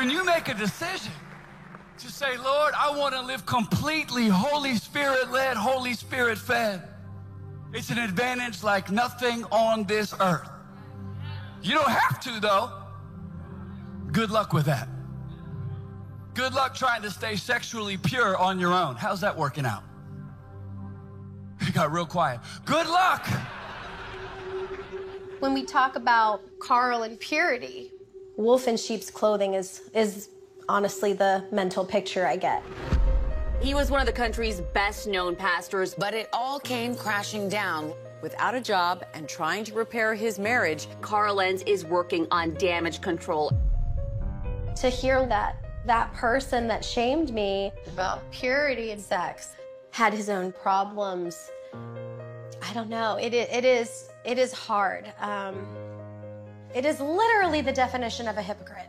when you make a decision to say, Lord, I want to live completely Holy Spirit-led, Holy Spirit-fed, it's an advantage like nothing on this earth. You don't have to, though. Good luck with that. Good luck trying to stay sexually pure on your own. How's that working out? It got real quiet. Good luck. When we talk about Carl and purity, wolf in sheep's clothing is honestly the mental picture I get. He was one of the country's best-known pastors, But it all came crashing down. Without a job and trying to repair his marriage, Carl Lentz is working on damage control. To hear that person that shamed me about purity and sex had his own problems, I don't know. It is hard. It is literally the definition of a hypocrite.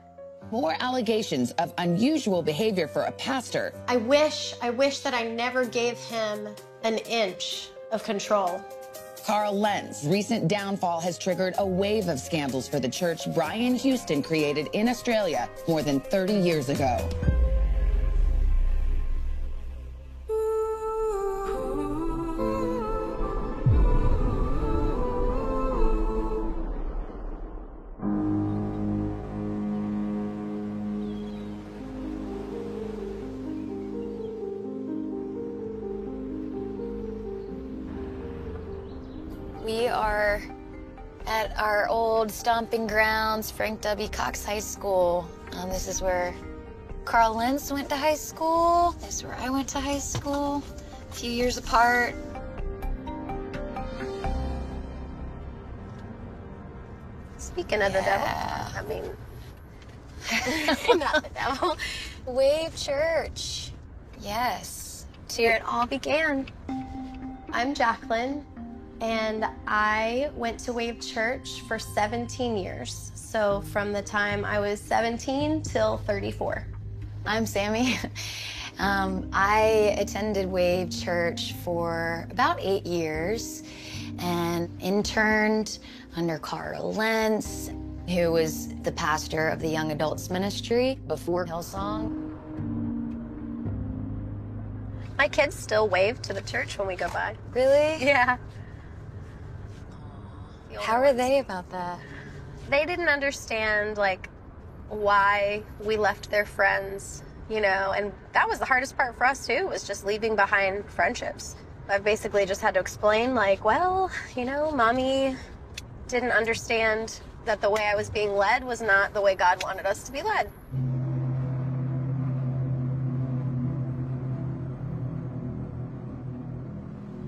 More allegations of unusual behavior for a pastor. I wish that I never gave him an inch of control. Carl Lentz's recent downfall has triggered a wave of scandals for the church Brian Houston created in Australia more than 30 years ago. We are at our old stomping grounds, Frank W. Cox High School. This is where Carl Lentz went to high school. This is where I went to high school, a few years apart. Speaking of the devil, I mean, not the devil. Wave Church. Yes. It's where it all began. I'm Jacqueline, and I went to Wave Church for 17 years. So from the time I was 17 till 34. I'm Sammy. I attended Wave Church for about 8 years and interned under Carl Lentz, who was the pastor of the Young Adults Ministry before Hillsong. My kids still wave to the church when we go by. Really? Yeah. How are they about that? They didn't understand, like, why we left their friends, you know, and that was the hardest part for us, too, was just leaving behind friendships. I basically just had to explain, like, well, you know, Mommy didn't understand that the way I was being led was not the way God wanted us to be led.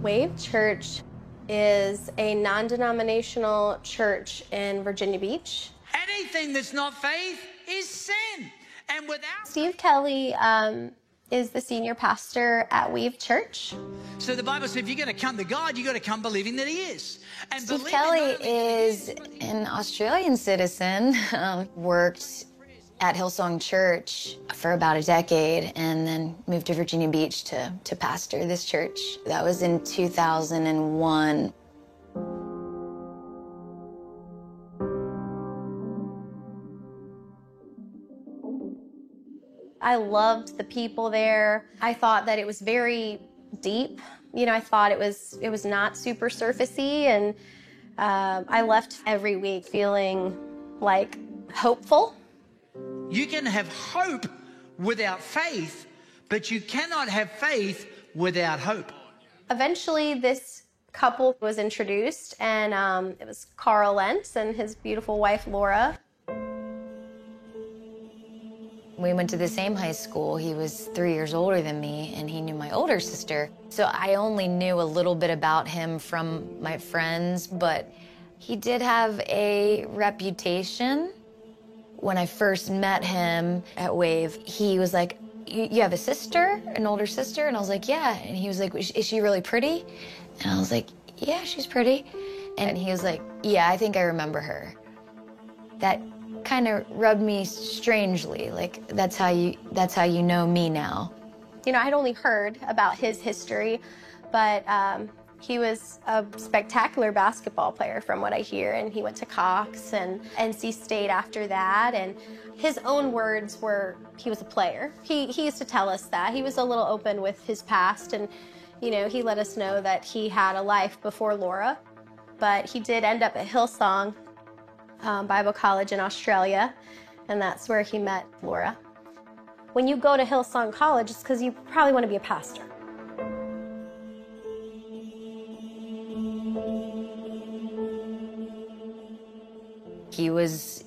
Wave Church is a non-denominational church in Virginia Beach. Anything that's not faith is sin. And without Steve Kelly is the senior pastor at Wave Church. So the Bible says if you're going to come to God, you've got to come believing that he is. And Steve believing Kelly not only that he is an Australian citizen, worked at Hillsong Church for about a decade and then moved to Virginia Beach to pastor this church. That was in 2001. I loved the people there. I thought that it was very deep. You know, I thought it was not super surfacey, and I left every week feeling like hopeful. You can have hope without faith, but you cannot have faith without hope. Eventually, this couple was introduced, and it was Carl Lentz and his beautiful wife, Laura. We went to the same high school. He was 3 years older than me, and he knew my older sister. So I only knew a little bit about him from my friends, but he did have a reputation. When I first met him at Wave, he was like, you have a sister, an older sister? And I was like, yeah. And he was like, is she really pretty? And I was like, yeah, she's pretty. And he was like, yeah, I think I remember her. That kind of rubbed me strangely. Like, that's how you know me now. You know, I'd only heard about his history, but He was a spectacular basketball player from what I hear, and he went to Cox and NC State after that, and his own words were he was a player. He used to tell us that. He was a little open with his past, and you know, he let us know that he had a life before Laura, but he did end up at Hillsong Bible College in Australia, and that's where he met Laura. When you go to Hillsong College, it's because you probably want to be a pastor. He was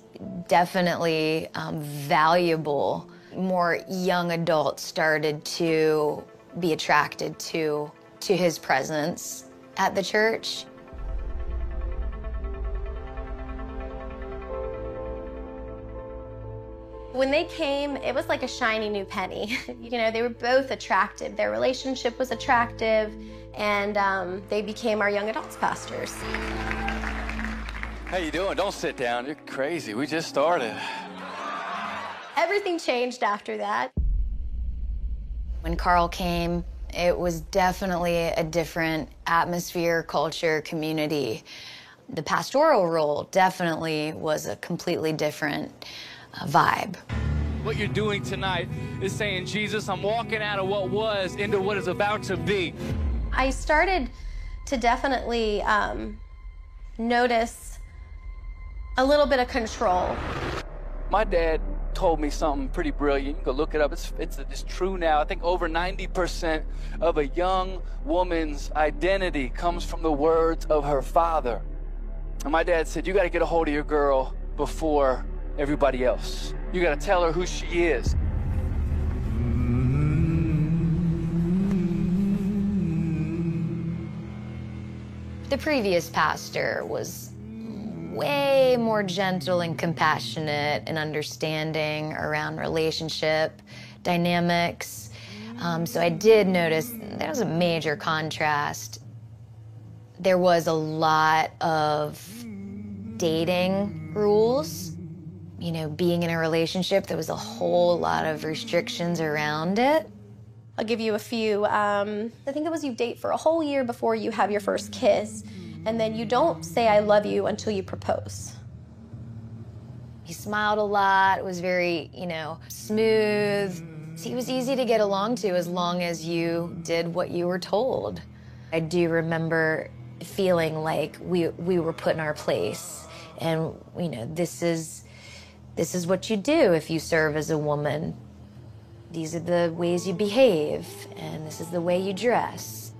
definitely valuable. More young adults started to be attracted to his presence at the church. When they came, it was like a shiny new penny. You know, they were both attractive. Their relationship was attractive, and they became our young adults pastors. How you doing? Don't sit down. You're crazy. We just started. Everything changed after that. When Carl came, it was definitely a different atmosphere, culture, community. The pastoral role definitely was a completely different vibe. What you're doing tonight is saying, Jesus, I'm walking out of what was into what is about to be. I started to definitely notice a little bit of control. My dad told me something pretty brilliant. You can go look it up. It's true now. I think over 90% of a young woman's identity comes from the words of her father. And my dad said, you got to get a hold of your girl before everybody else. You got to tell her who she is. The previous pastor was way more gentle and compassionate and understanding around relationship dynamics. So I did notice there was a major contrast. There was a lot of dating rules. You know, being in a relationship, there was a whole lot of restrictions around it. I'll give you a few. I think it was you date for a whole year before you have your first kiss, and then you don't say I love you until you propose. He smiled a lot, was very, you know, smooth. He was easy to get along to as long as you did what you were told. I do remember feeling like we were put in our place, and, you know, this is what you do if you serve as a woman. These are the ways you behave, and this is the way you dress.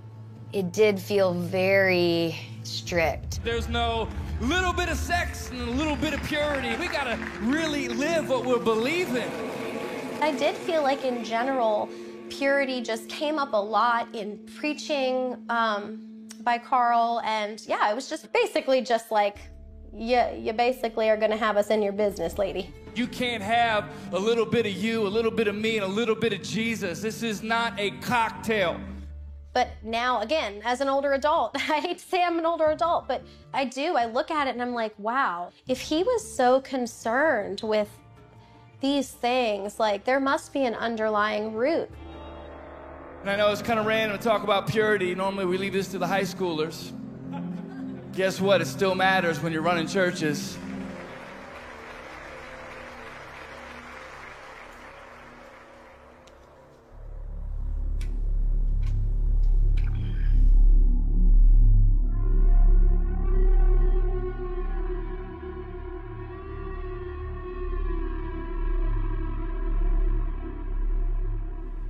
It did feel very strict. There's no little bit of sex and a little bit of purity. We gotta really live what we're believing. I did feel like in general, purity just came up a lot in preaching by Carl, and yeah, it was just basically just like, you basically are gonna have us in your business, lady. You can't have a little bit of you, a little bit of me, and a little bit of Jesus. This is not a cocktail. But now, again, as an older adult, I hate to say I'm an older adult, but I look at it and I'm like, wow, if he was so concerned with these things, like there must be an underlying root. And I know it's kind of random to talk about purity. Normally we leave this to the high schoolers. Guess what? It still matters when you're running churches.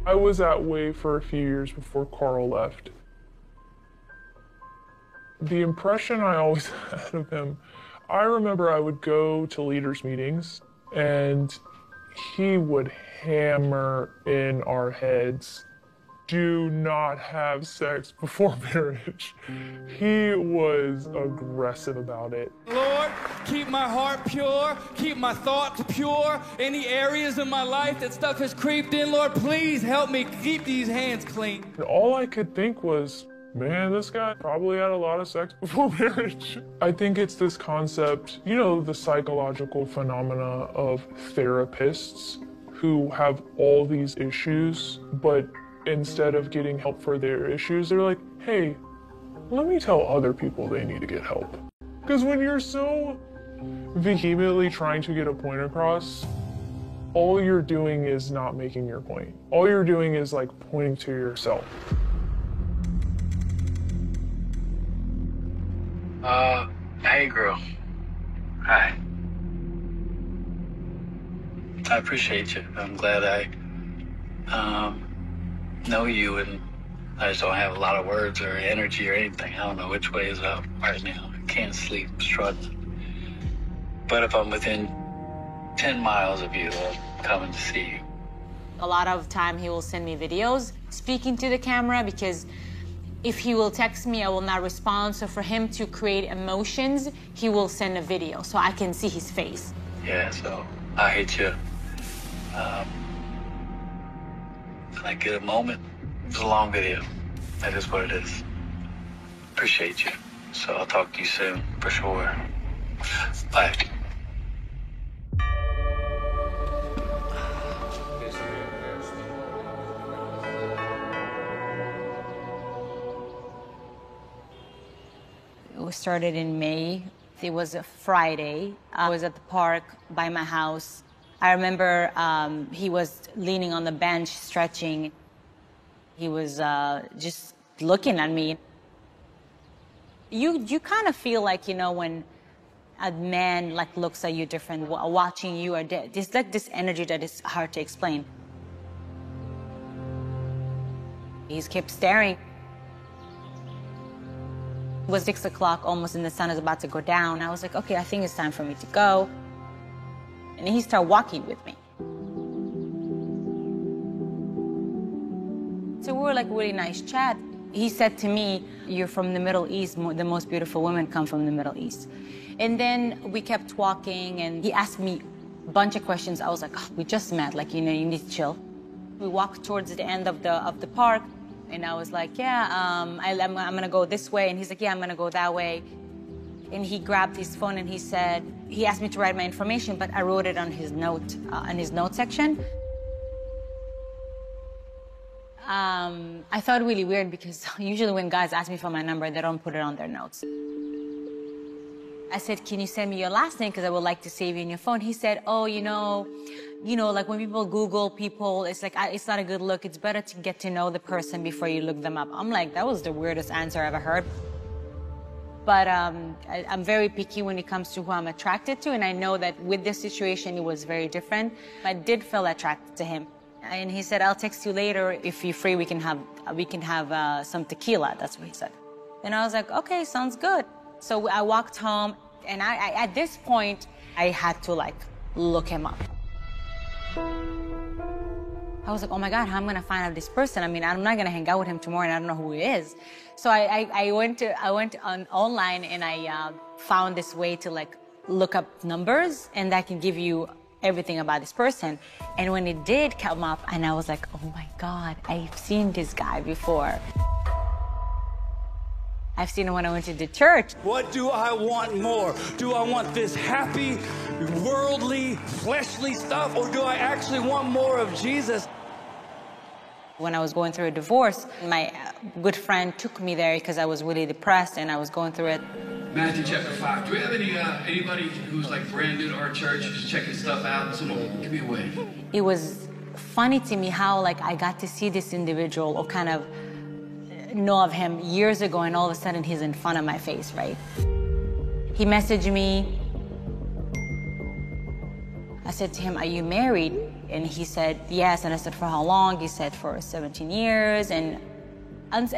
I was at Wave for a few years before Carl left. The impression I always had of him, I remember I would go to leaders' meetings and he would hammer in our heads, do not have sex before marriage. He was aggressive about it. Lord, keep my heart pure, keep my thoughts pure. Any areas in my life that stuff has creeped in, Lord, please help me keep these hands clean. And all I could think was, man, this guy probably had a lot of sex before marriage. I think it's this concept, you know, the psychological phenomena of therapists who have all these issues, but instead of getting help for their issues, they're like, hey, let me tell other people they need to get help. Because when you're so vehemently trying to get a point across, all you're doing is not making your point. All you're doing is like pointing to yourself. Hey girl. Hi. I appreciate you. I'm glad I know you, and I just don't have a lot of words or energy or anything. I don't know which way is up right now. I can't sleep, struggling. But if I'm within 10 miles of you, I'm coming to see you. A lot of time he will send me videos speaking to the camera, because if he will text me, I will not respond. So for him to create emotions, he will send a video so I can see his face. Yeah, so I hit you. Can I get a moment? It's a long video. That is what it is. Appreciate you. So I'll talk to you soon, for sure. Bye. It started in May. It was a Friday. I was at the park by my house. I remember he was leaning on the bench, stretching. He was just looking at me. You kind of feel like, you know, when a man like looks at you different, watching you, or there's like this energy that is hard to explain. He kept staring. It was 6 o'clock almost, and the sun is about to go down. I was like, okay, I think it's time for me to go. And he started walking with me. So we were like really nice chat. He said to me, you're from the Middle East, the most beautiful women come from the Middle East. And then we kept walking, and he asked me a bunch of questions. I was like, oh, we just met, like, you know, you need to chill. We walked towards the end of the park, and I was like, yeah, I'm gonna go this way. And he's like, yeah, I'm gonna go that way. And he grabbed his phone and he said, he asked me to write my information, but I wrote it on his note section. I thought really weird, because usually when guys ask me for my number, they don't put it on their notes. I said, can you send me your last name, because I would like to save you in your phone. He said, oh, you know, like when people Google people, it's like, it's not a good look. It's better to get to know the person before you look them up. I'm like, that was the weirdest answer I ever heard. But I'm very picky when it comes to who I'm attracted to, and I know that with this situation, it was very different. I did feel attracted to him. And he said, I'll text you later. If you're free, we can have some tequila. That's what he said. And I was like, okay, sounds good. So I walked home, and I at this point, I had to like look him up. I was like, oh my God, how am I gonna find out this person? I mean, I'm not gonna hang out with him tomorrow, and I don't know who he is. So I went online, and I found this way to like look up numbers, and that can give you everything about this person. And when it did come up, and I was like, oh my God, I've seen this guy before. I've seen him when I went to the church. What do I want more? Do I want this happy, worldly, fleshly stuff, or do I actually want more of Jesus? When I was going through a divorce, my good friend took me there because I was really depressed and I was going through it. Matthew chapter 5. Do we have anybody who's like brand new to our church, just checking stuff out? Someone give me a wave. It was funny to me how like I got to see this individual or kind of know of him years ago, and all of a sudden he's in front of my face, right? He messaged me. I said to him, are you married? And he said, yes. And I said, for how long? He said, for 17 years. And like,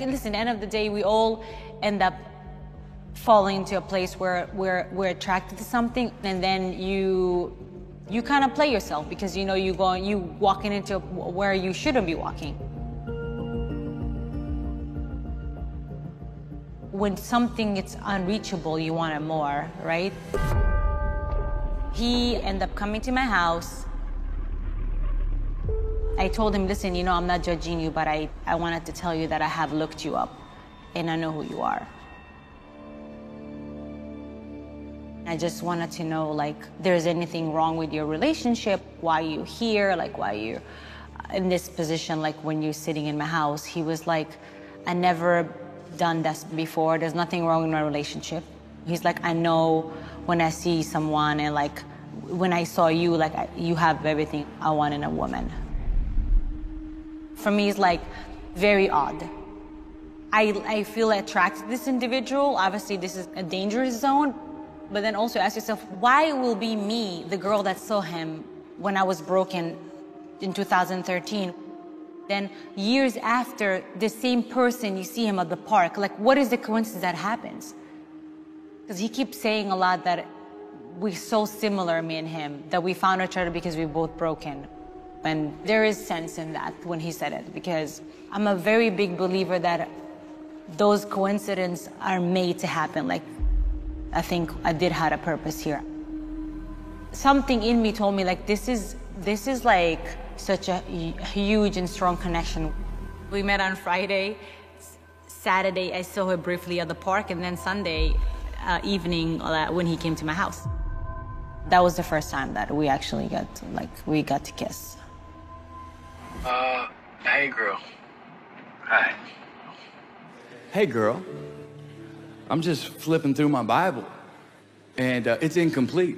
listen, at the end of the day, we all end up falling into a place where we're attracted to something, and then you kind of play yourself, because you know you walking into where you shouldn't be walking. When something is unreachable, you want it more, right? He ended up coming to my house. I told him, listen, you know, I'm not judging you, but I wanted to tell you that I have looked you up, and I know who you are. I just wanted to know, like, there's anything wrong with your relationship, why you here, like, why you in this position, like when you're sitting in my house. He was like, I never done this before. There's nothing wrong in my relationship. He's like, I know when I see someone and like, when I saw you, like you have everything I want in a woman. For me, it's like very odd. I feel attracted to this individual. Obviously, this is a dangerous zone. But then also ask yourself, why will be me, the girl that saw him when I was broken in 2013? Then years after, the same person, you see him at the park. Like, what is the coincidence that happens? Because he keeps saying a lot that we're so similar, me and him, that we found each other because we're both broken. And there is sense in that when he said it, because I'm a very big believer that those coincidences are made to happen. Like, I think I did have a purpose here. Something in me told me, like, this is like such a huge and strong connection. We met on Friday. Saturday, I saw her briefly at the park, and then Sunday evening when he came to my house. That was the first time that we actually got to kiss. Hey, girl. Hi. Hey, girl. I'm just flipping through my Bible, and it's incomplete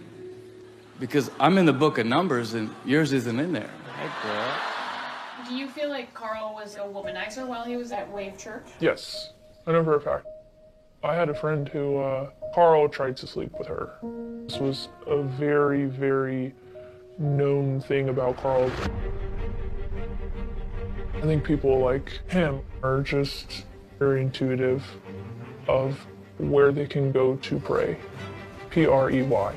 because I'm in the book of Numbers, and yours isn't in there. Hey, girl. Do you feel like Carl was a womanizer while he was at Wave Church? Yes, I know for a fact. I had a friend who, Carl tried to sleep with her. This was a very, very known thing about Carl. I think people like him are just very intuitive of where they can go to pray. P-R-E-Y.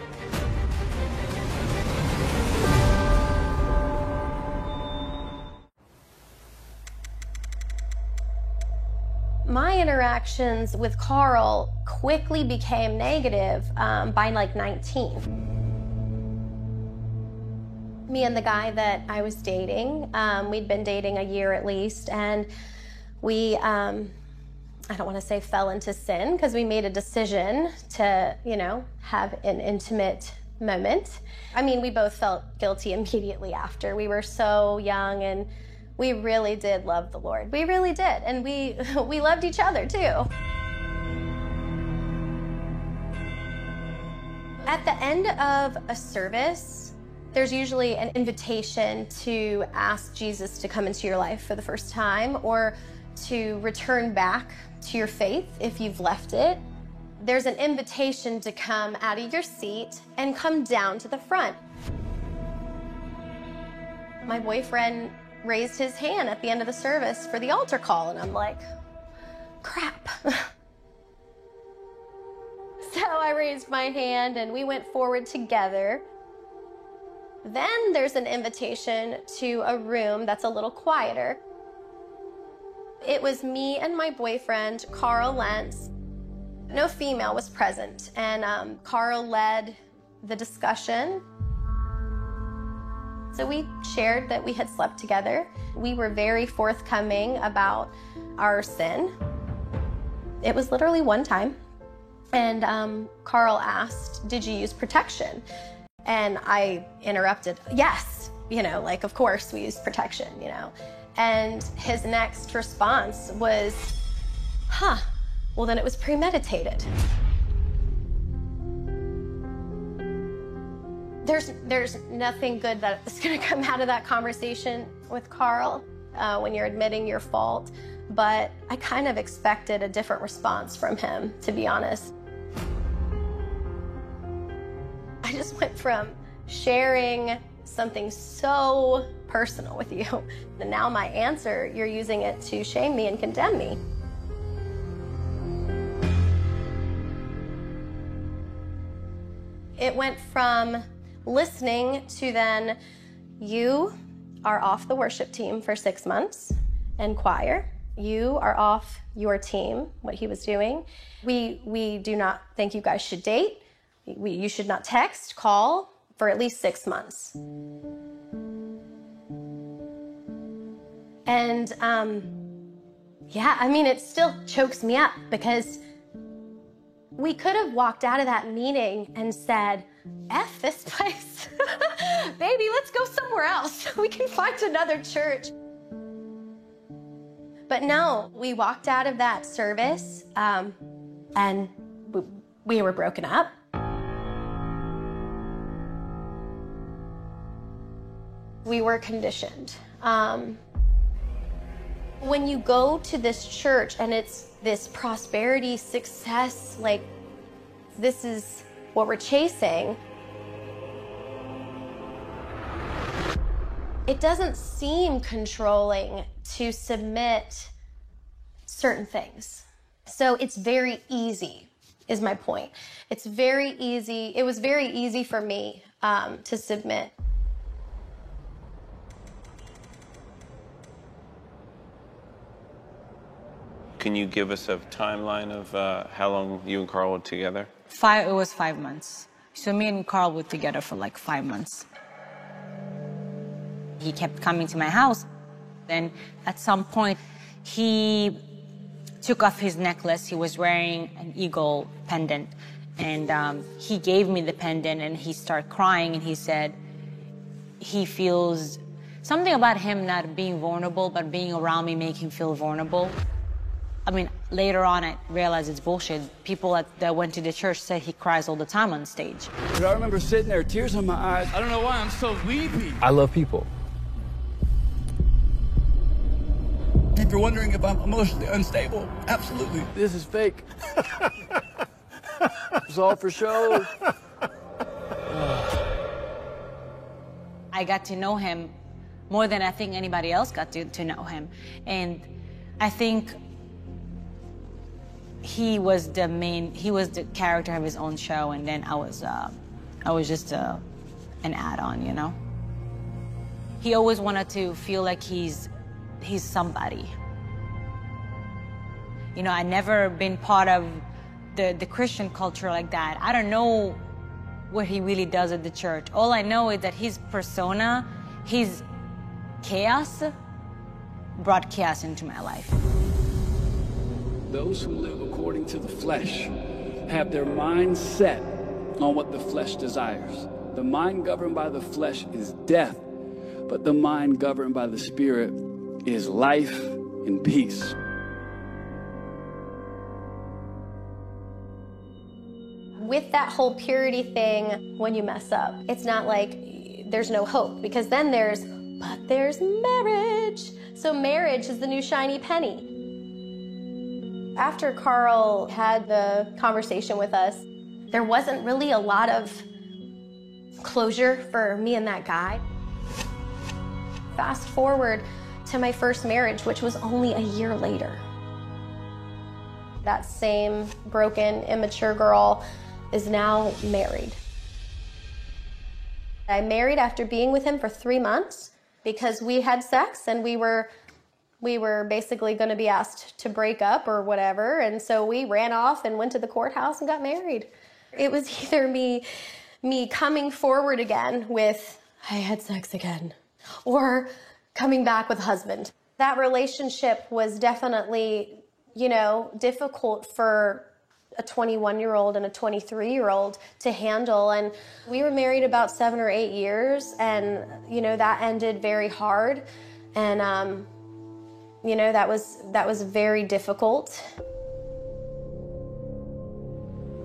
My interactions with Carl quickly became negative by like 19. Me and the guy that I was dating, we'd been dating a year at least, and we, I don't want to say fell into sin, because we made a decision to, you know, have an intimate moment. I mean, we both felt guilty immediately after. We were so young, and we really did love the Lord. We really did, and we loved each other too. At the end of a service, there's usually an invitation to ask Jesus to come into your life for the first time, or to return back to your faith if you've left it. There's an invitation to come out of your seat and come down to the front. My boyfriend raised his hand at the end of the service for the altar call, and I'm like, crap. So I raised my hand and we went forward together. Then there's an invitation to a room that's a little quieter. It was me and my boyfriend, Carl Lentz. No female was present, and Carl led the discussion. So we shared that we had slept together. We were very forthcoming about our sin. It was literally one time. And Carl asked, did you use protection? And I interrupted, yes, you know, like, of course we use protection, you know. And his next response was, huh, well then it was premeditated. There's nothing good that's gonna come out of that conversation with Carl when you're admitting your fault, but I kind of expected a different response from him, to be honest. I just went from sharing something so personal with you, and now my answer, you're using it to shame me and condemn me. It went from listening to then, you are off the worship team for 6 months and choir. You are off your team, what he was doing. We do not think you guys should date. You should not text, call for at least 6 months. And yeah, I mean, it still chokes me up because we could have walked out of that meeting and said, F this place. Baby, let's go somewhere else. We can find another church. But no, we walked out of that service and we were broken up. We were conditioned. When you go to this church and it's this prosperity, success, like this is what we're chasing, it doesn't seem controlling to submit certain things. So it's very easy, is my point. It's very easy. It was very easy for me to submit. Can you give us a timeline of how long you and Carl were together? It was 5 months. So me and Carl were together for like 5 months. He kept coming to my house. Then at some point, he took off his necklace. He was wearing an eagle pendant. And he gave me the pendant and he started crying and he said he feels something about him not being vulnerable, but being around me make him feel vulnerable. I mean, later on, I realized it's bullshit. People that went to the church said he cries all the time on stage. But I remember sitting there, tears in my eyes. I don't know why I'm so weepy. I love people. If you're wondering if I'm emotionally unstable, absolutely. This is fake. It's all for show. I got to know him more than I think anybody else got to know him. And I think he was the character of his own show, and then I was just an add-on, you know? He always wanted to feel like he's somebody. You know, I never been part of the Christian culture like that. I don't know what he really does at the church. All I know is that his persona, his chaos, brought chaos into my life. Those who live according to the flesh have their mind set on what the flesh desires. The mind governed by the flesh is death, but the mind governed by the Spirit is life and peace. With that whole purity thing, when you mess up, it's not like there's no hope, because then there's marriage. So marriage is the new shiny penny. After Carl had the conversation with us, there wasn't really a lot of closure for me and that guy. Fast forward to my first marriage, which was only a year later. That same broken, immature girl is now married. I married after being with him for 3 months because we had sex and we were basically going to be asked to break up or whatever. And so we ran off and went to the courthouse and got married. It was either me coming forward again with, I had sex again, or coming back with a husband. That relationship was definitely, you know, difficult for a 21-year-old and a 23-year-old to handle. And we were married about 7 or 8 years, and, you know, that ended very hard. And, you know, that was very difficult.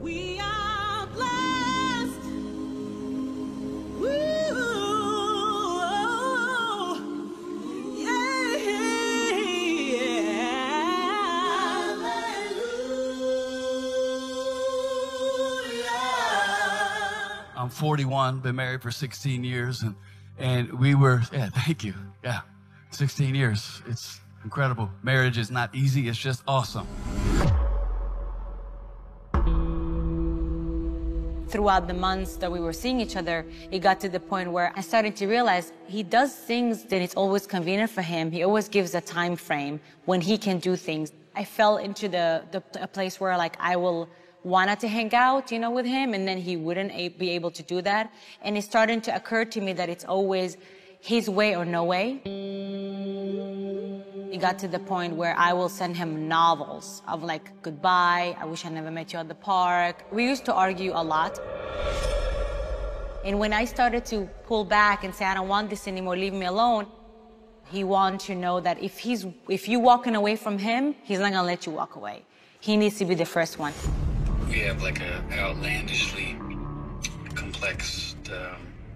We are blessed. Woo. I'm 41, been married for 16 years, and we were, yeah, thank you, yeah, 16 years. It's incredible. Marriage is not easy, it's just awesome. Throughout the months that we were seeing each other, it got to the point where I started to realize he does things that it's always convenient for him. He always gives a time frame when he can do things. I fell into a place where, like, I will wanted to hang out, you know, with him, and then he wouldn't be able to do that. And it's starting to occur to me that it's always his way or no way. It got to the point where I will send him novels of, like, goodbye, I wish I never met you at the park. We used to argue a lot. And when I started to pull back and say, I don't want this anymore, leave me alone, He wants to know that if you're walking away from him, he's not gonna let you walk away. He needs to be the first one. We have like a outlandishly complex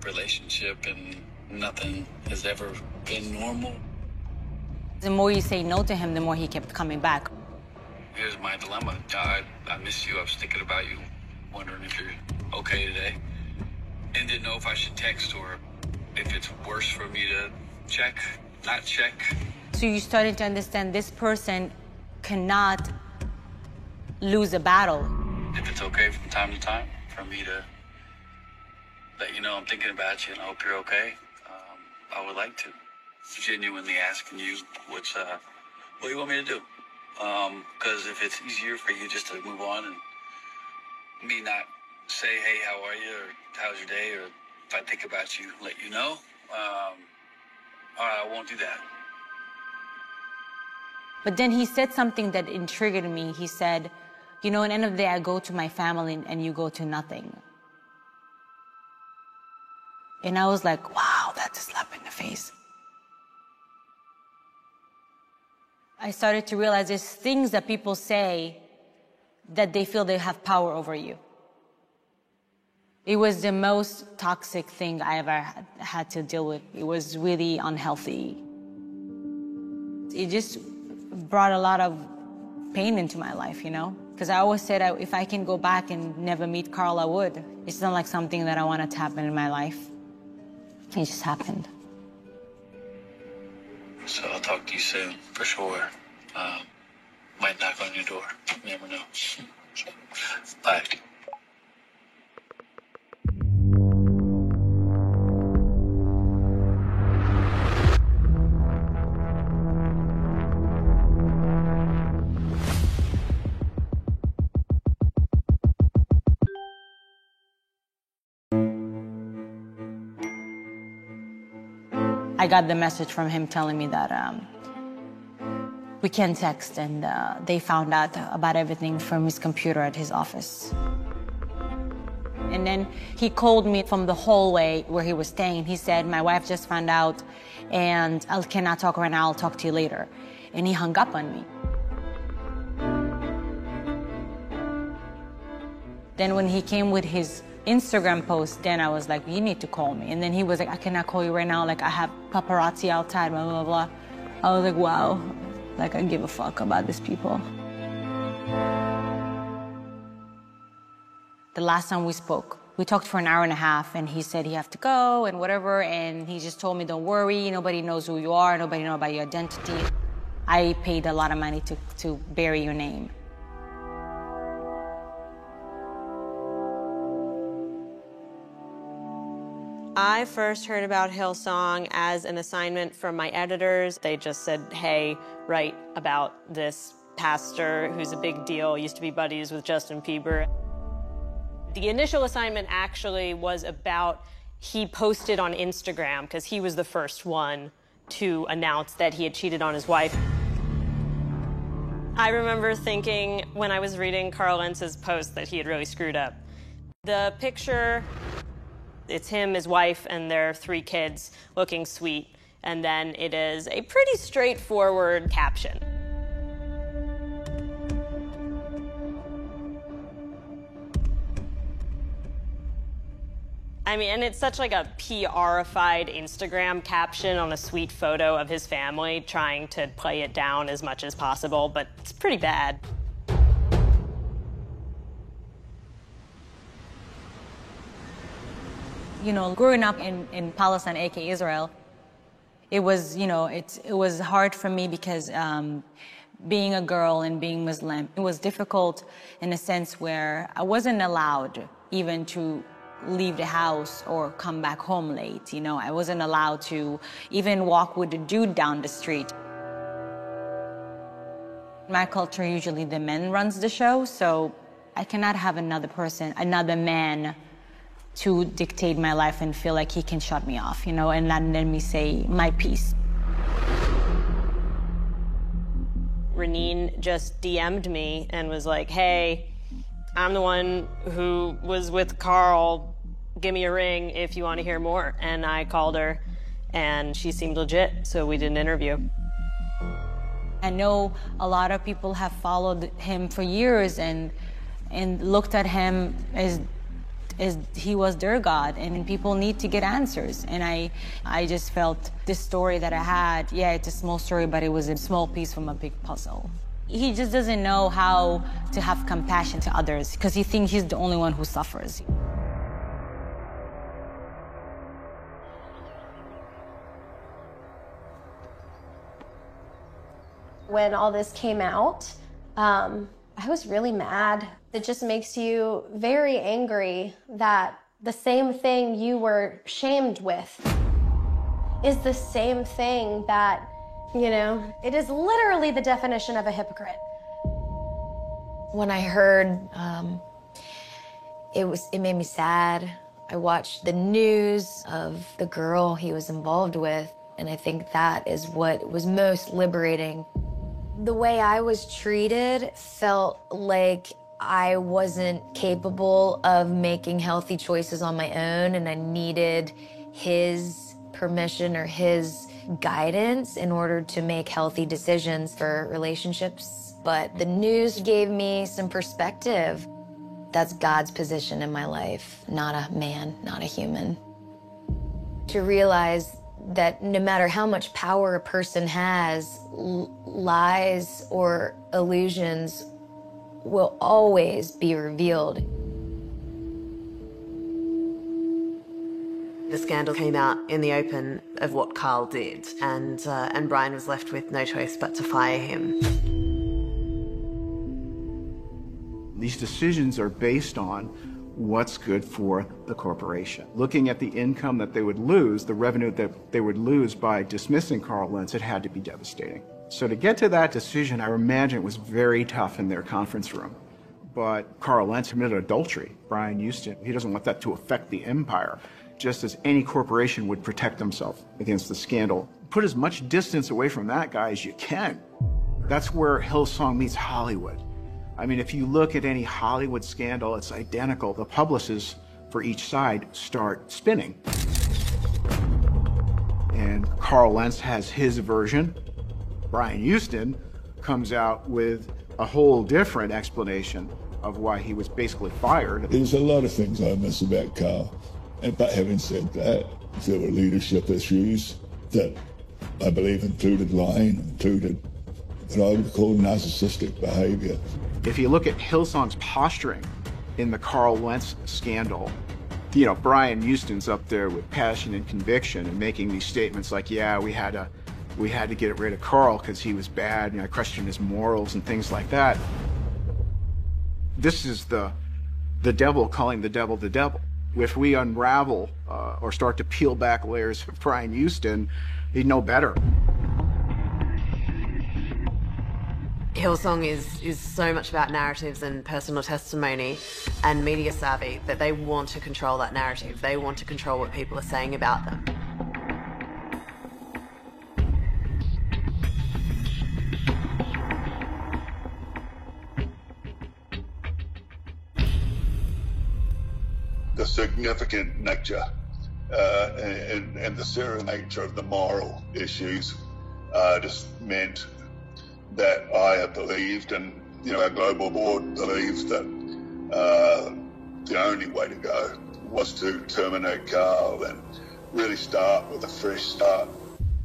relationship, and nothing has ever been normal. The more you say no to him, the more he kept coming back. Here's my dilemma. I miss you. I was thinking about you, wondering if you're okay today, and didn't know if I should text or if it's worse for me to check, not check. So you started to understand this person cannot lose a battle. If it's okay from time to time for me to let you know I'm thinking about you and I hope you're okay, I would like to. Genuinely asking you what do you want me to do? Because if it's easier for you just to move on and me not say, hey, how are you, or how's your day, or if I think about you, let you know, all right, I won't do that. But then he said something that intrigued me. He said, you know, at the end of the day, I go to my family and you go to nothing. And I was like, wow, that's a slap in the face. I started to realize there's things that people say that they feel they have power over you. It was the most toxic thing I ever had to deal with. It was really unhealthy. It just brought a lot of pain into my life, you know? Because I always said if I can go back and never meet Carl, I would. It's not like something that I wanted to happen in my life. It just happened. So I'll talk to you soon, for sure. Might knock on your door. You never know. Bye. I got the message from him telling me that we can text, and they found out about everything from his computer at his office. And then he called me from the hallway where he was staying. He said, my wife just found out, and I cannot talk right now, I'll talk to you later. And he hung up on me. Then when he came with his Instagram post, then I was like, you need to call me. And then he was like, I cannot call you right now. Like, I have paparazzi outside, blah, blah, blah. I was like, wow. Like, I give a fuck about these people. The last time we spoke, we talked for an hour and a half, and he said he had to go and whatever. And he just told me, don't worry. Nobody knows who you are. Nobody knows about your identity. I paid a lot of money to bury your name. I first heard about Hillsong as an assignment from my editors. They just said, hey, write about this pastor who's a big deal, used to be buddies with Justin Bieber. The initial assignment actually was about, he posted on Instagram, because he was the first one to announce that he had cheated on his wife. I remember thinking when I was reading Carl Lentz's post that he had really screwed up. The picture, it's him, his wife, and their 3 kids looking sweet. And then it is a pretty straightforward caption. I mean, and it's such like a PR-ified Instagram caption on a sweet photo of his family, trying to play it down as much as possible, but it's pretty bad. You know, growing up in Palestine, aka Israel, it was, you know, it was hard for me because being a girl and being Muslim, it was difficult in a sense where I wasn't allowed even to leave the house or come back home late. You know, I wasn't allowed to even walk with a dude down the street. In my culture, usually the man runs the show, so I cannot have another person, another man, to dictate my life and feel like he can shut me off, you know, and not let me say my piece. Reneen just DM'd me and was like, hey, I'm the one who was with Carl. Give me a ring if you want to hear more. And I called her, and she seemed legit, so we did an interview. I know a lot of people have followed him for years and looked at him as he was their God, and people need to get answers. And I just felt this story that I had, yeah, it's a small story, but it was a small piece from a big puzzle. He just doesn't know how to have compassion to others because he thinks he's the only one who suffers. When all this came out, I was really mad. It just makes you very angry that the same thing you were shamed with is the same thing that, you know, it is literally the definition of a hypocrite. When I heard, it made me sad. I watched the news of the girl he was involved with, and I think that is what was most liberating. The way I was treated felt like I wasn't capable of making healthy choices on my own, and I needed his permission or his guidance in order to make healthy decisions for relationships. But the news gave me some perspective. That's God's position in my life, not a man, not a human. To realize that no matter how much power a person has, lies or illusions will always be revealed. The scandal came out in the open of what Carl did, and Brian was left with no choice but to fire him. These decisions are based on what's good for the corporation. Looking at the income that they would lose, the revenue that they would lose by dismissing Carl Lentz, it had to be devastating. So to get to that decision, I imagine it was very tough in their conference room. But Carl Lentz committed adultery. Brian Houston, he doesn't want that to affect the empire, just as any corporation would protect themselves against the scandal. Put as much distance away from that guy as you can. That's where Hillsong meets Hollywood. I mean, if you look at any Hollywood scandal, it's identical. The publicists for each side start spinning. And Carl Lentz has his version. Brian Houston comes out with a whole different explanation of why he was basically fired. There's a lot of things I miss about Carl. But having said that, there were leadership issues that I believe included lying, included what I would call narcissistic behavior. If you look at Hillsong's posturing in the Carl Lentz scandal, you know, Brian Houston's up there with passion and conviction and making these statements like, yeah, we had to get rid of Carl because he was bad, and I questioned his morals and things like that. This is the devil calling the devil the devil. If we unravel or start to peel back layers of Brian Houston, he'd know better. Hillsong is so much about narratives and personal testimony and media savvy that they want to control that narrative. They want to control what people are saying about them. The significant nature and the serious nature of the moral issues just meant that I have believed, and you know, our global board believes that the only way to go was to terminate Carl and really start with a fresh start.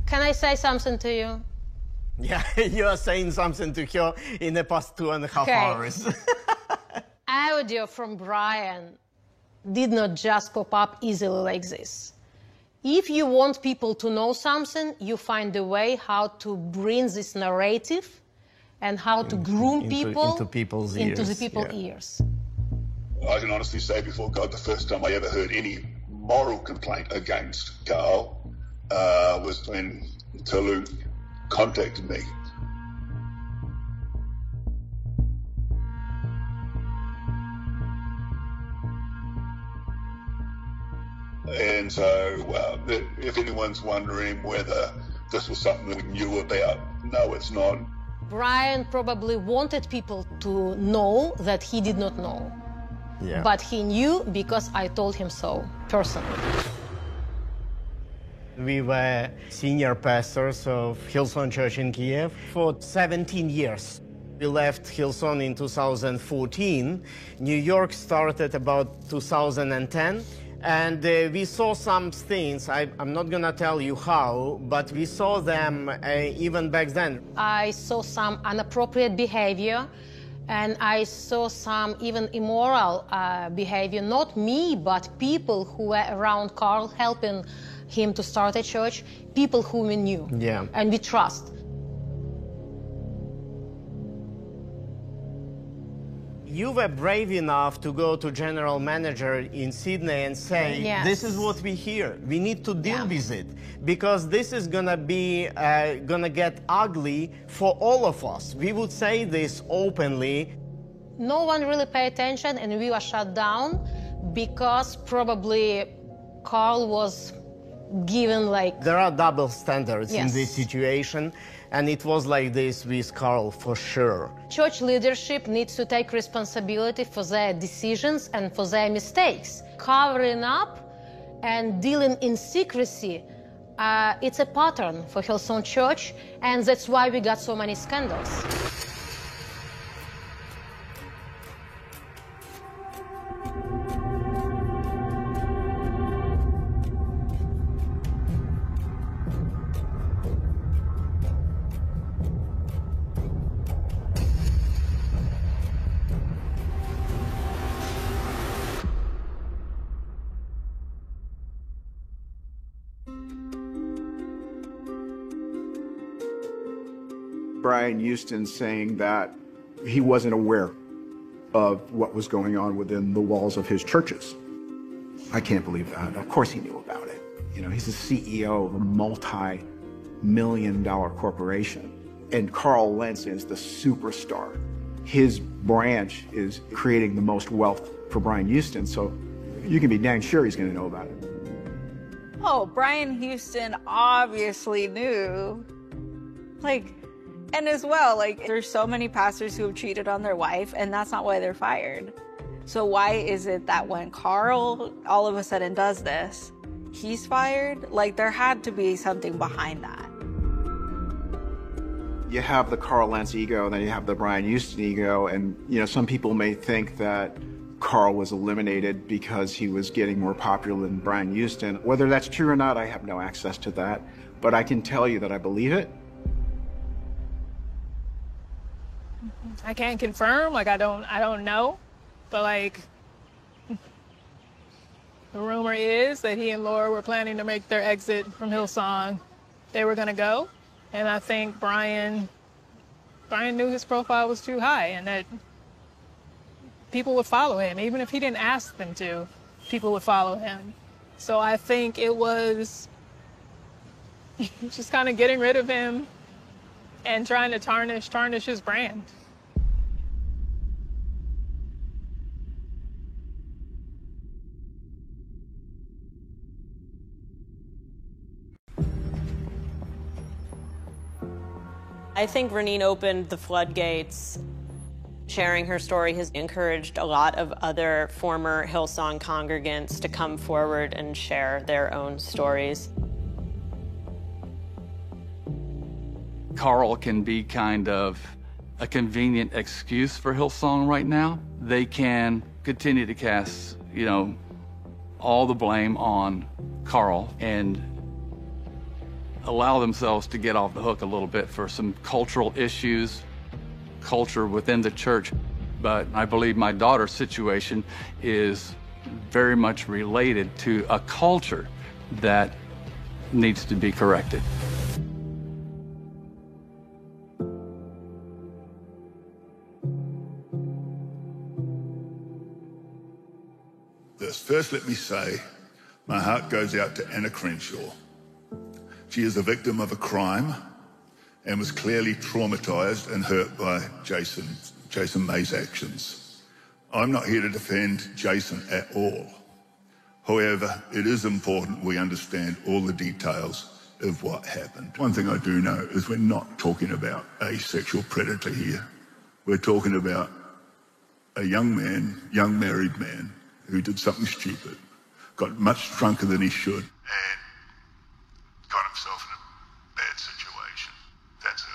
Can I say something to you? Yeah, you are saying something to her in the past 2.5 hours. Audio from Brian did not just pop up easily like this. If you want people to know something, you find a way how to bring this narrative and how to groom people into people's into ears. the people's ears. I can honestly say before God, the first time I ever heard any moral complaint against Carl was when Taluk contacted me. And so, if anyone's wondering whether this was something we knew about, no, it's not. Brian probably wanted people to know that he did not know. Yeah. But he knew because I told him so, personally. We were senior pastors of Hillsong Church in Kiev for 17 years. We left Hillsong in 2014. New York started about 2010. And we saw some things, I'm not gonna tell you how, but we saw them even back then. I saw some inappropriate behavior, and I saw some even immoral behavior. Not me, but people who were around Carl helping him to start a church, people whom we knew and we trust. You were brave enough to go to general manager in Sydney and say, this is what we hear. We need to deal with it because this is gonna be, gonna get ugly for all of us. We would say this openly. No one really paid attention and we were shut down because probably Carl was given like... There are double standards in this situation. And it was like this with Carl, for sure. Church leadership needs to take responsibility for their decisions and for their mistakes. Covering up and dealing in secrecy, it's a pattern for Hillsong Church, and that's why we got so many scandals. Brian Houston saying that he wasn't aware of what was going on within the walls of his churches. I can't believe that. Of course he knew about it. You know, he's the CEO of a multi-million-dollar corporation, and Carl Lentz is the superstar. His branch is creating the most wealth for Brian Houston, so you can be dang sure he's going to know about it. Oh, Brian Houston obviously knew. And as well, there's so many pastors who have cheated on their wife, and that's not why they're fired. So why is it that when Carl all of a sudden does this, he's fired? There had to be something behind that. You have the Carl Lentz ego, and then you have the Brian Houston ego, and some people may think that Carl was eliminated because he was getting more popular than Brian Houston. Whether that's true or not, I have no access to that, but I can tell you that I believe it. I can't confirm, I don't know, but the rumor is that he and Laura were planning to make their exit from Hillsong. They were gonna go, and I think Brian knew his profile was too high and that people would follow him. Even if he didn't ask them to, people would follow him. So I think it was just kind of getting rid of him and trying to tarnish his brand. I think Reneen opened the floodgates. Sharing her story has encouraged a lot of other former Hillsong congregants to come forward and share their own stories. Carl can be kind of a convenient excuse for Hillsong right now. They can continue to cast, all the blame on Carl and allow themselves to get off the hook a little bit for some cultural issues, culture within the church. But I believe my daughter's situation is very much related to a culture that needs to be corrected. First, let me say, my heart goes out to Anna Crenshaw. She is a victim of a crime and was clearly traumatized and hurt by Jason May's actions. I'm not here to defend Jason at all. However, it is important we understand all the details of what happened. One thing I do know is we're not talking about a sexual predator here. We're talking about a young married man who did something stupid, got much drunker than he should, and myself in a bad situation. That's it.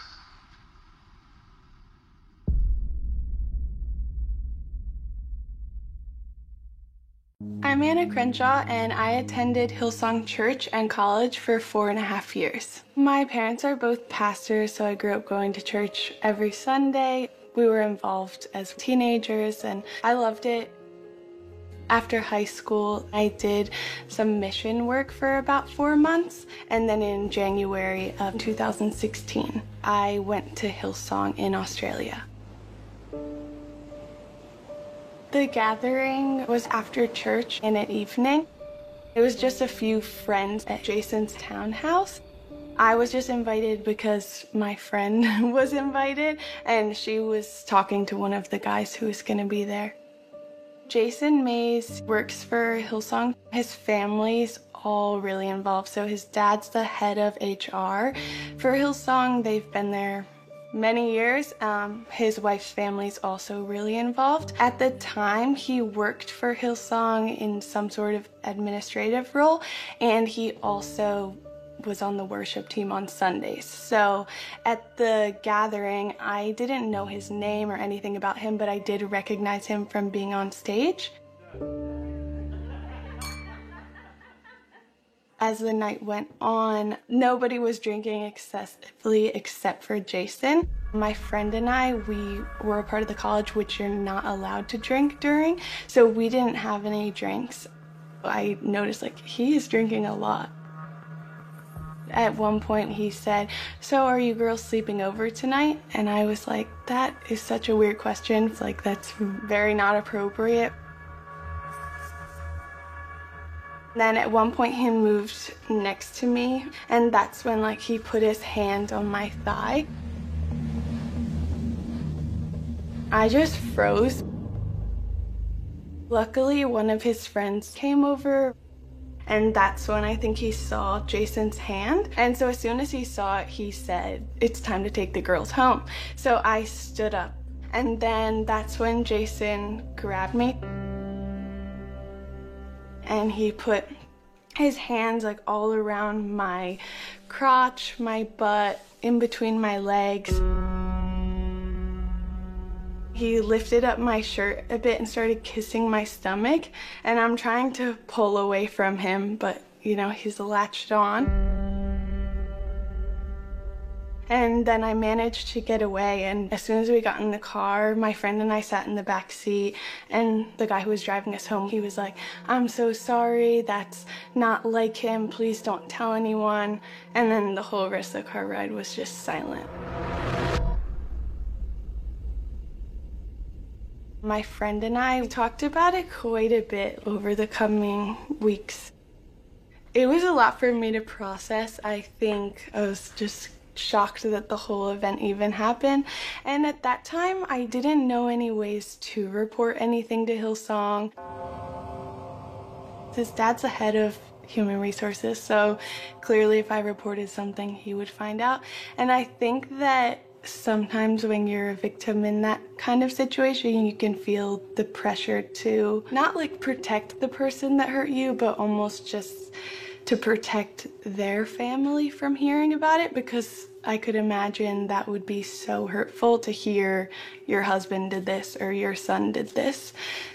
I'm Anna Crenshaw, and I attended Hillsong Church and College for 4.5 years. My parents are both pastors, so I grew up going to church every Sunday. We were involved as teenagers, and I loved it. After high school, I did some mission work for about 4 months, and then in January of 2016, I went to Hillsong in Australia. The gathering was after church in an evening. It was just a few friends at Jason's townhouse. I was just invited because my friend was invited, and she was talking to one of the guys who was going to be there. Jason Mays works for Hillsong. His family's all really involved. So his dad's the head of HR for Hillsong. They've been there many years. His wife's family's also really involved. At the time, he worked for Hillsong in some sort of administrative role, and he also was on the worship team on Sundays. So at the gathering, I didn't know his name or anything about him, but I did recognize him from being on stage. As the night went on, nobody was drinking excessively except for Jason. My friend and I, we were a part of the college which you're not allowed to drink during, so we didn't have any drinks. I noticed, like, he is drinking a lot. At one point he said, "So are you girls sleeping over tonight?" And I was like, that is such a weird question. It's like, that's very not appropriate. Then at one point he moved next to me, and that's when, like, he put his hand on my thigh. I just froze. Luckily, one of his friends came over, and that's when I think he saw Jason's hand. And so as soon as he saw it, he said, "It's time to take the girls home." So I stood up, and then that's when Jason grabbed me. And he put his hands, like, all around my crotch, my butt, in between my legs. He lifted up my shirt a bit and started kissing my stomach, and I'm trying to pull away from him, but, you know, he's latched on. And then I managed to get away, and as soon as we got in the car, my friend and I sat in the back seat, and the guy who was driving us home, he was like, "I'm so sorry, that's not like him, please don't tell anyone." And then the whole rest of the car ride was just silent. My friend and I talked about it quite a bit over the coming weeks. It was a lot for me to process. I think I was just shocked that the whole event even happened. And at that time, I didn't know any ways to report anything to Hillsong. His dad's the head of human resources, so clearly if I reported something, he would find out. And I think that sometimes when you're a victim in that kind of situation, you can feel the pressure to not, like, protect the person that hurt you, but almost just to protect their family from hearing about it, because I could imagine that would be so hurtful to hear your husband did this or your son did this.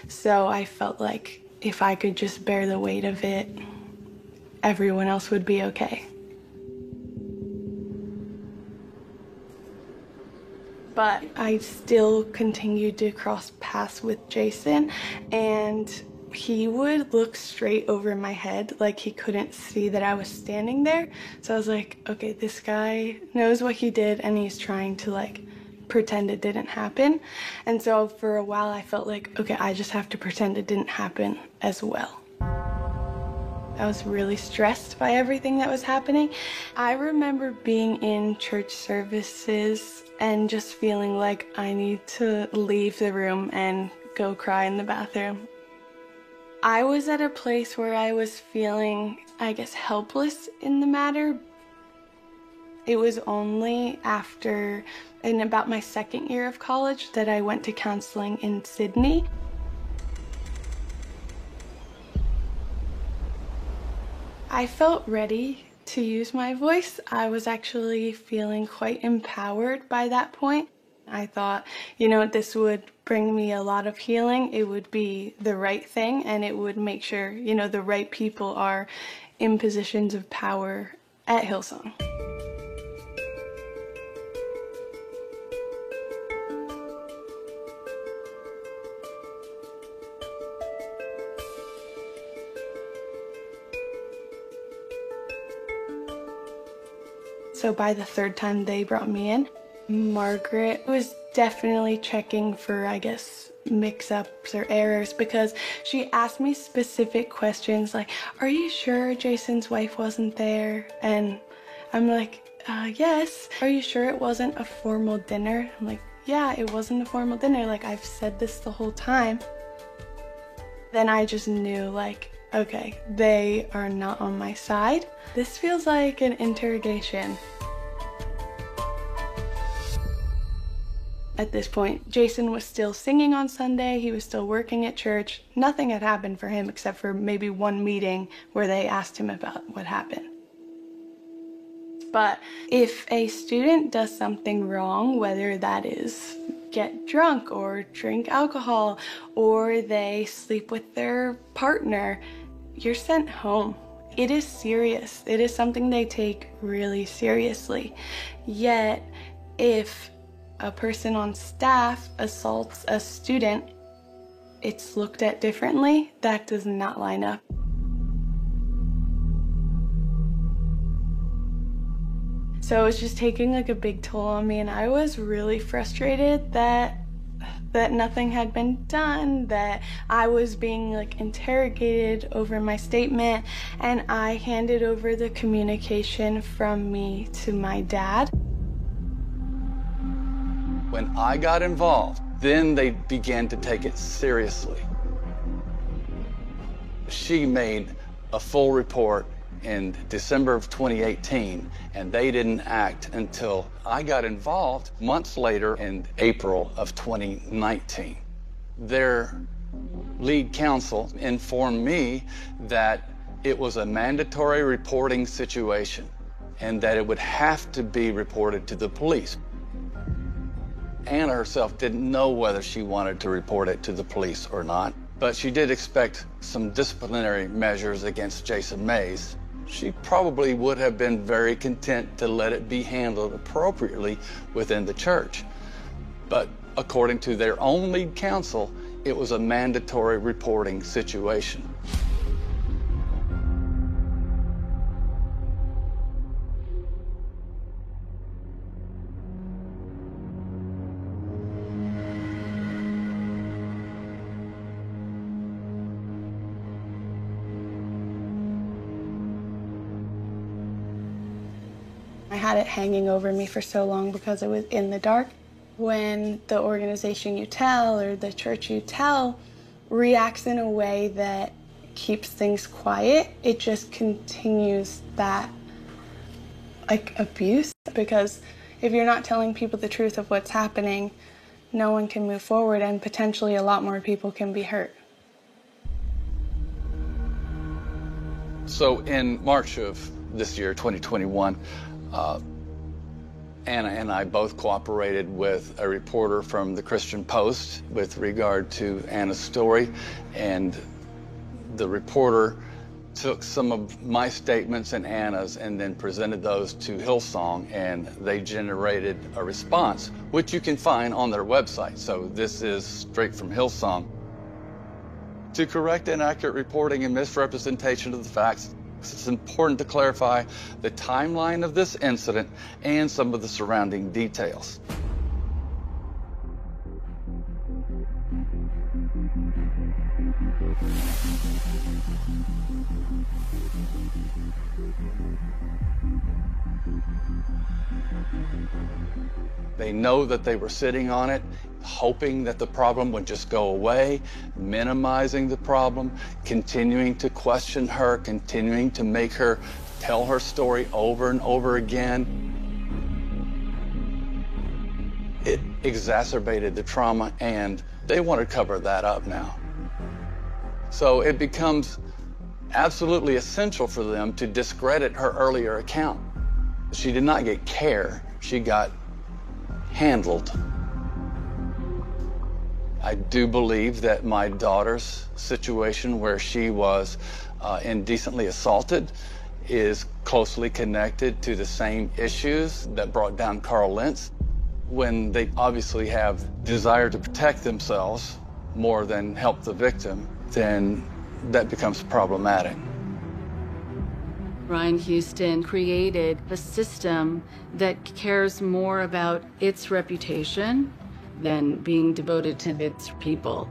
So I felt like if I could just bear the weight of it, everyone else would be okay. But I still continued to cross paths with Jason, and he would look straight over my head, like he couldn't see that I was standing there. So I was like, okay, this guy knows what he did, and he's trying to, like, pretend it didn't happen. And so for a while I felt like, okay, I just have to pretend it didn't happen as well. I was really stressed by everything that was happening. I remember being in church services and just feeling like I need to leave the room and go cry in the bathroom. I was at a place where I was feeling, I guess, helpless in the matter. It was only after, in about my second year of college, that I went to counseling in Sydney. I felt ready to use my voice. I was actually feeling quite empowered by that point. I thought, this would bring me a lot of healing. It would be the right thing, and it would make sure, the right people are in positions of power at Hillsong. So by the third time they brought me in, Margaret was definitely checking for, mix-ups or errors, because she asked me specific questions like, are you sure Jason's wife wasn't there? And I'm like, yes. Are you sure it wasn't a formal dinner? I'm like, yeah, it wasn't a formal dinner. I've said this the whole time. Then I just knew, okay, they are not on my side. This feels like an interrogation. At this point, Jason was still singing on Sunday, he was still working at church. Nothing had happened for him except for maybe one meeting where they asked him about what happened. But if a student does something wrong, whether that is get drunk or drink alcohol or they sleep with their partner, you're sent home. It is serious. It is something they take really seriously. Yet, if a person on staff assaults a student, it's looked at differently. That does not line up. So it was just taking a big toll on me, and I was really frustrated that nothing had been done, that I was being interrogated over my statement, and I handed over the communication from me to my dad. When I got involved, then they began to take it seriously. She made a full report in December of 2018, and they didn't act until I got involved months later in April of 2019. Their lead counsel informed me that it was a mandatory reporting situation and that it would have to be reported to the police. Anna herself didn't know whether she wanted to report it to the police or not, but she did expect some disciplinary measures against Jason Mays. She probably would have been very content to let it be handled appropriately within the church. But according to their own lead counsel, it was a mandatory reporting situation. I had it hanging over me for so long because it was in the dark. When the organization you tell or the church you tell reacts in a way that keeps things quiet, it just continues that abuse. Because if you're not telling people the truth of what's happening, no one can move forward, and potentially a lot more people can be hurt. So in March of this year, 2021, Anna and I both cooperated with a reporter from the Christian Post with regard to Anna's story, and the reporter took some of my statements and Anna's and then presented those to Hillsong, and they generated a response, which you can find on their website. So this is straight from Hillsong. To correct inaccurate reporting and misrepresentation of the facts, it's important to clarify the timeline of this incident and some of the surrounding details. They know that they were sitting on it, hoping that the problem would just go away, minimizing the problem, continuing to question her, continuing to make her tell her story over and over again. It exacerbated the trauma, and they want to cover that up now. So it becomes absolutely essential for them to discredit her earlier account. She did not get care, she got handled. I do believe that my daughter's situation where she was indecently assaulted is closely connected to the same issues that brought down Carl Lentz. When they obviously have desire to protect themselves more than help the victim, then that becomes problematic. Brian Houston created a system that cares more about its reputation than being devoted to its people.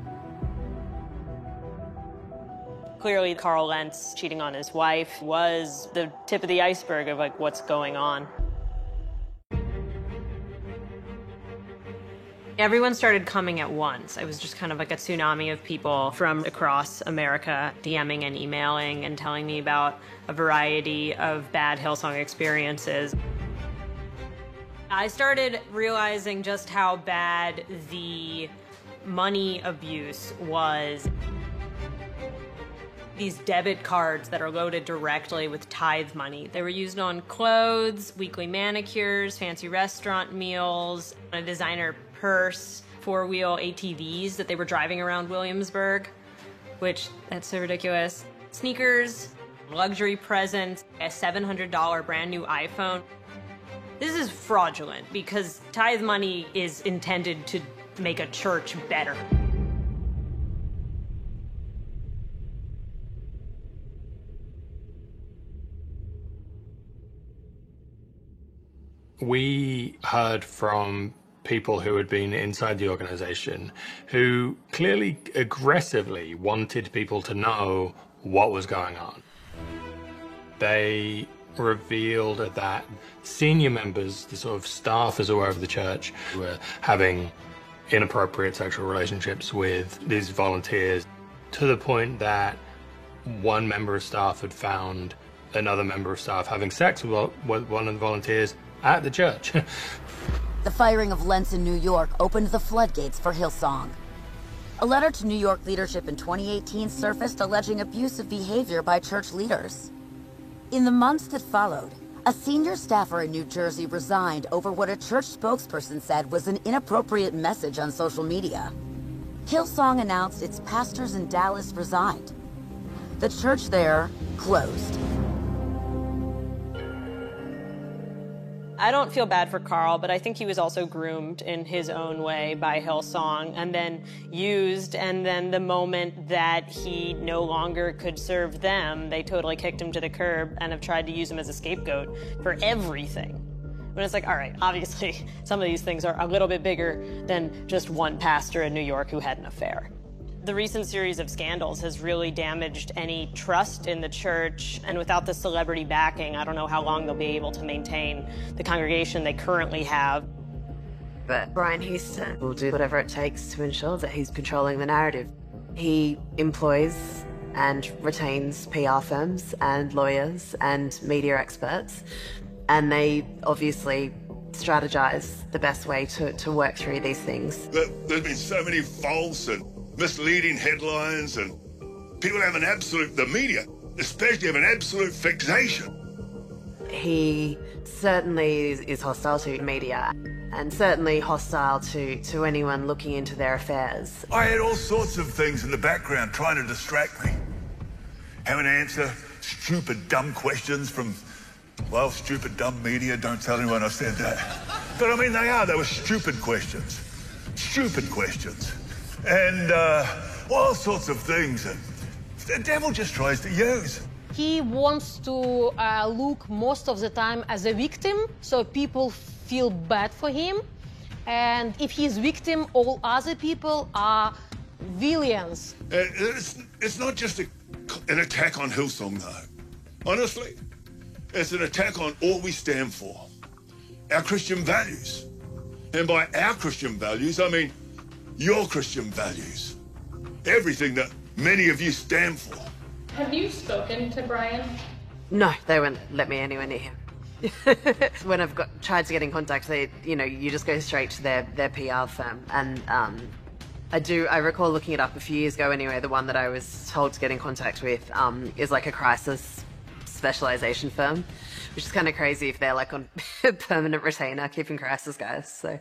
Clearly, Carl Lentz cheating on his wife was the tip of the iceberg of like what's going on. Everyone started coming at once. It was just kind of like a tsunami of people from across America DMing and emailing and telling me about a variety of bad Hillsong experiences. I started realizing just how bad the money abuse was. These debit cards that are loaded directly with tithe money. They were used on clothes, weekly manicures, fancy restaurant meals, a designer purse, four-wheel ATVs that they were driving around Williamsburg, which, that's so ridiculous. Sneakers, luxury presents, a $700 brand new iPhone. This is fraudulent because tithe money is intended to make a church better. We heard from people who had been inside the organization who clearly aggressively wanted people to know what was going on. They revealed that senior members, the sort of staffers all over the church, were having inappropriate sexual relationships with these volunteers, to the point that one member of staff had found another member of staff having sex with one of the volunteers at the church. The firing of Lentz in New York opened the floodgates for Hillsong. A letter to New York leadership in 2018 surfaced alleging abusive behavior by church leaders. In the months that followed, a senior staffer in New Jersey resigned over what a church spokesperson said was an inappropriate message on social media. Hillsong announced its pastors in Dallas resigned. The church there closed. I don't feel bad for Carl, but I think he was also groomed in his own way by Hillsong and then used, and then the moment that he no longer could serve them, they totally kicked him to the curb and have tried to use him as a scapegoat for everything. When it's like, all right, obviously some of these things are a little bit bigger than just one pastor in New York who had an affair. The recent series of scandals has really damaged any trust in the church, and without the celebrity backing, I don't know how long they'll be able to maintain the congregation they currently have. But Brian Houston will do whatever it takes to ensure that he's controlling the narrative. He employs and retains PR firms and lawyers and media experts, and they obviously strategize the best way to work through these things. There's been so many false and misleading headlines, and people have the media especially have an absolute fixation. He certainly is hostile to media, and certainly hostile to anyone looking into their affairs. I had all sorts of things in the background trying to distract me. Having to answer stupid, dumb questions from, well, stupid, dumb media. Don't tell anyone I said that. But I mean, they were stupid questions. Stupid questions. And all sorts of things that the devil just tries to use. He wants to look most of the time as a victim, so people feel bad for him. And if he's victim, all other people are villains. It's not just an attack on Hillsong, though. Honestly, it's an attack on all we stand for, our Christian values. And by our Christian values, I mean your Christian values. Everything that many of you stand for. Have you spoken to Brian? No, they won't let me anywhere near him. When I've tried to get in contact, you just go straight to their PR firm, and I recall looking it up a few years ago anyway. The one that I was told to get in contact with is like a crisis specialization firm, which is kind of crazy if they're like on permanent retainer keeping crisis guys. So,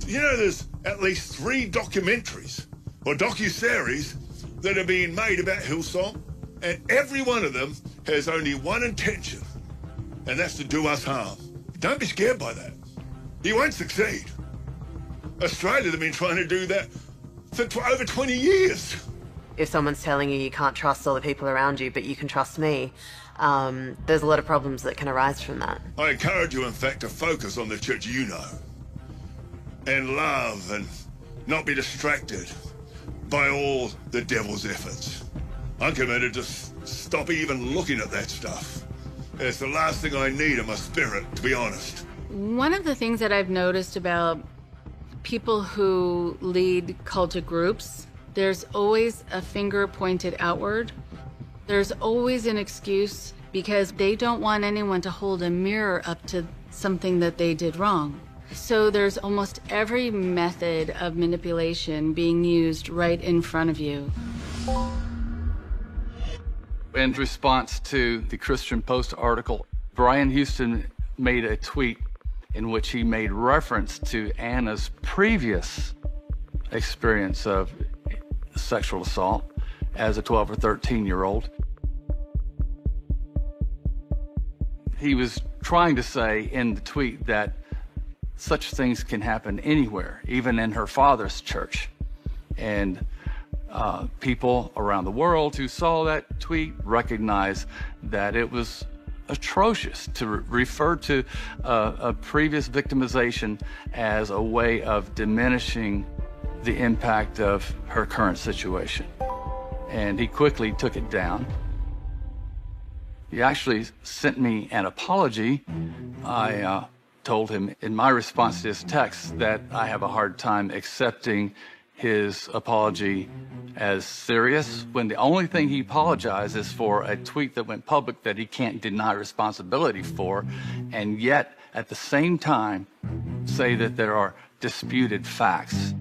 you know, there's at least 3 documentaries or docuseries that are being made about Hillsong, and every one of them has only one intention, and that's to do us harm. Don't be scared by that. You won't succeed. Australia have been trying to do that for over 20 years. If someone's telling you you can't trust all the people around you, but you can trust me, there's a lot of problems that can arise from that. I encourage you, in fact, to focus on the church you know, and love, and not be distracted by all the devil's efforts. I'm committed to stop even looking at that stuff. It's the last thing I need in my spirit, to be honest. One of the things that I've noticed about people who lead cultic groups, there's always a finger pointed outward. There's always an excuse because they don't want anyone to hold a mirror up to something that they did wrong. So there's almost every method of manipulation being used right in front of you. In response to the Christian Post article, Brian Houston made a tweet in which he made reference to Anna's previous experience of sexual assault as a 12 or 13-year-old. He was trying to say in the tweet that such things can happen anywhere, even in her father's church. And people around the world who saw that tweet recognized that it was atrocious to refer to a previous victimization as a way of diminishing the impact of her current situation. And he quickly took it down. He actually sent me an apology. I told him in my response to his text that I have a hard time accepting his apology as serious when the only thing he apologized is for a tweet that went public that he can't deny responsibility for, and yet at the same time say that there are disputed facts.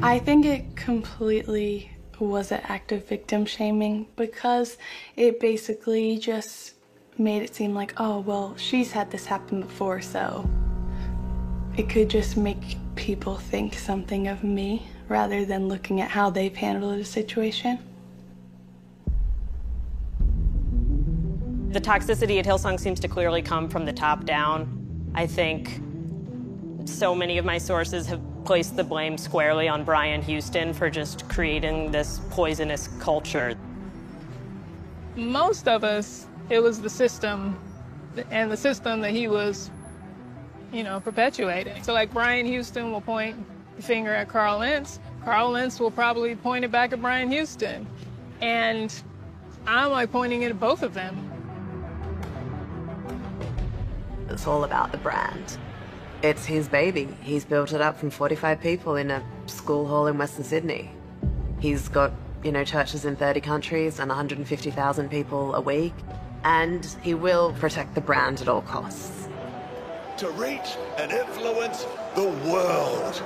I think it completely was an act of victim shaming because it basically just made it seem like, oh, well, she's had this happen before, so it could just make people think something of me rather than looking at how they've handled a situation. The toxicity at Hillsong seems to clearly come from the top down. I think so many of my sources have placed the blame squarely on Brian Houston for just creating this poisonous culture. Most of us, it was the system, and the system that he was, perpetuating. So like Brian Houston will point the finger at Carl Lentz. Carl Lentz will probably point it back at Brian Houston. And I'm like pointing it at both of them. It's all about the brand. It's his baby. He's built it up from 45 people in a school hall in Western Sydney. He's got, churches in 30 countries and 150,000 people a week. And he will protect the brand at all costs. To reach and influence the world.